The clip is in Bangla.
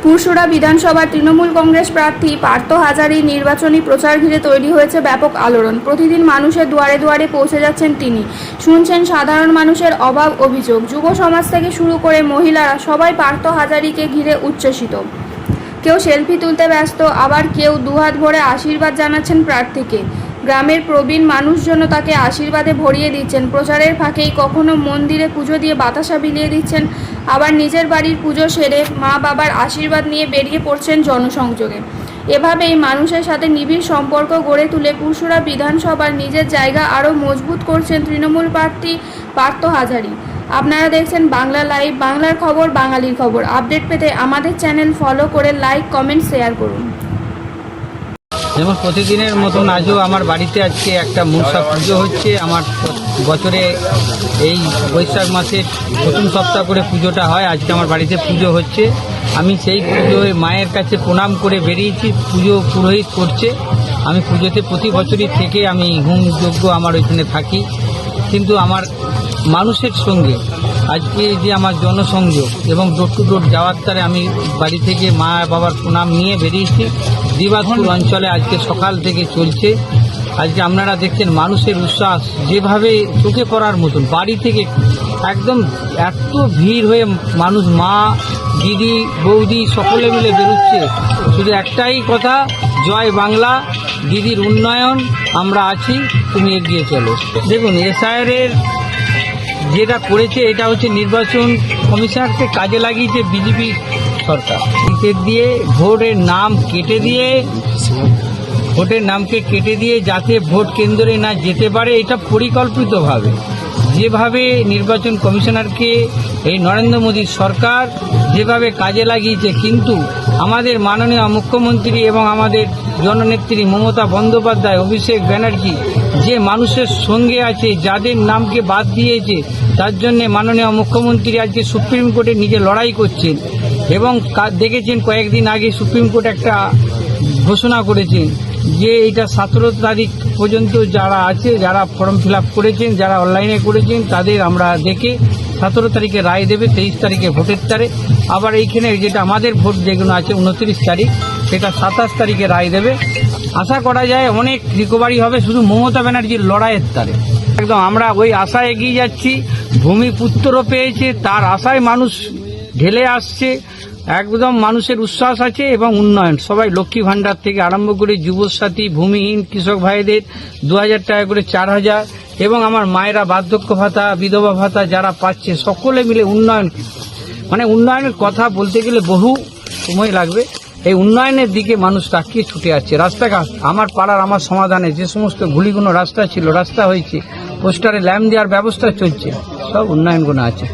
পুরসুরা বিধানসভার তৃণমূল কংগ্রেস প্রার্থী পার্থ হাজারীর নির্বাচনী প্রচার ঘিরে তৈরি হয়েছে ব্যাপক আলোড়ন। প্রতিদিন মানুষের দুয়ারে দুয়ারে পৌঁছে যাচ্ছেন তিনি। শুনছেন সাধারণ মানুষের অভাব অভিযোগ। যুব সমাজ থেকে শুরু করে মহিলারা সবাই পার্থ হাজারীকে ঘিরে উচ্ছ্বসিত। কেউ সেলফি তুলতে ব্যস্ত, আবার কেউ দুহাত ভরে আশীর্বাদ জানাচ্ছেন প্রার্থীকে। গ্রামের প্রবীণ মানুষজন তাকে আশীর্বাদে ভরিয়ে দিচ্ছেন। প্রচারের ফাঁকেই কখনো মন্দিরে পুজো দিয়ে বাতাসা বিলিয়ে দিচ্ছেন, আবার নিজের বাড়ির পুজো সেরে মা বাবার আশীর্বাদ নিয়ে বেরিয়ে পড়ছেন জনসংযোগে। এভাবেই মানুষের সাথে নিবিড় সম্পর্ক গড়ে তুলে পুরসুরা বিধানসভার নিজের জায়গা আরও মজবুত করছেন তৃণমূল প্রার্থী পার্থ হাজারী। আপনারা দেখছেন বাংলা লাইভ, বাংলার খবর, বাঙালির খবর। আপডেট পেতে আমাদের চ্যানেল ফলো করে লাইক, কমেন্ট, শেয়ার করুন। যেমন প্রতিদিনের মতন আজও আমার বাড়িতে আজকে একটা মনসা পুজো হচ্ছে। আমার বছরে এই বৈশাখ মাসের প্রথম সপ্তাহ করে পুজোটা হয়। আজকে আমার বাড়িতে পুজো হচ্ছে। আমি সেই পুজোয় মায়ের কাছে প্রণাম করে বেরিয়েছি। পুজো পুরোহিত করছে। আমি পুজোতে প্রতি বছরই থেকে আমি হোম যজ্ঞ আমার ওইখানে থাকি। কিন্তু আমার মানুষের সঙ্গে আজকে যে আমার জনসংযোগ এবং ডোর টু ডোর যাওয়ার তারে আমি বাড়ি থেকে মা বাবার প্রণাম নিয়ে বেরিয়েছি। দিবাদপুর অঞ্চলে আজকে সকাল থেকে চলছে। আজকে আপনারা দেখছেন মানুষের উচ্ছ্বাস যেভাবে চোখে পড়ার মতন। বাড়ি থেকে একদম এত ভিড় হয়ে মানুষ, মা, দিদি, বৌদি সকলে মিলে বেরোচ্ছে। শুধু একটাই কথা, জয় বাংলা, দিদির উন্নয়ন, আমরা আছি, তুমি এগিয়ে চলো। দেখুন, এসআইআরের যেটা করেছে এটা হচ্ছে নির্বাচন কমিশনারকে কাজে লাগিয়েছে বিজেপি সরকার। টিকিট দিয়ে ভোটের নামকে কেটে দিয়ে যাতে ভোট কেন্দ্রে না যেতে পারে, এটা পরিকল্পিতভাবে যেভাবে নির্বাচন কমিশনারকে এই নরেন্দ্র মোদীর সরকার যেভাবে কাজে লাগিয়েছে, কিন্তু আমাদের মাননীয় মুখ্যমন্ত্রী এবং আমাদের জননেত্রী মমতা বন্দ্যোপাধ্যায়, অভিষেক ব্যানার্জি যে মানুষের সঙ্গে আছে, যাদের নামকে বাদ দিয়েছে, তার জন্য মাননীয় মুখ্যমন্ত্রী আজকে সুপ্রিম কোর্টে নিজে লড়াই করছেন। এবং দেখেছেন কয়েকদিন আগে সুপ্রিম কোর্ট একটা ঘোষণা করেছেন যে এটা 17 তারিখ পর্যন্ত যারা আছে, যারা ফর্ম ফিল আপ করেছেন, যারা অনলাইনে করেছেন, তাদের আমরা দেখে 17 তারিখে রায় দেবে। 23 তারিখে ভোটের তারিখ। আবার এইখানে যেটা আমাদের ভোট যেগুলো আছে 29 তারিখ, সেটা 27 তারিখে রায় দেবে। আশা করা যায় অনেক রিকভারি হবে শুধু মমতা ব্যানার্জির লড়াইয়ের তারে। একদম আমরা ওই আশায় এগিয়ে যাচ্ছি। ভূমিপুত্রও পেয়েছে, তার আশায় মানুষ ঢেলে আসছে। একদম মানুষের উচ্ছ্বাস আছে এবং উন্নয়ন। সবাই লক্ষ্মী ভাণ্ডার থেকে আরম্ভ করে যুবসাথী, ভূমিহীন কৃষক ভাইদের 2000 টাকা করে 4000, এবং আমার মায়েরা বার্ধক্য ভাতা, বিধবা ভাতা যারা পাচ্ছে, সকলে মিলে উন্নয়ন, মানে উন্নয়নের কথা বলতে গেলে বহু সময় লাগবে। এই উন্নয়নের দিকে মানুষ তাকিয়ে ছুটে আছে। রাস্তাঘাট আমার পাড়ার আমার সমাধানে যে সমস্ত গুলিগুলো রাস্তা ছিল, রাস্তা হয়েছে। পোস্টারে ল্যাম্প দেওয়ার ব্যবস্থা চলছে, সব উন্নয়নগুলো আছে।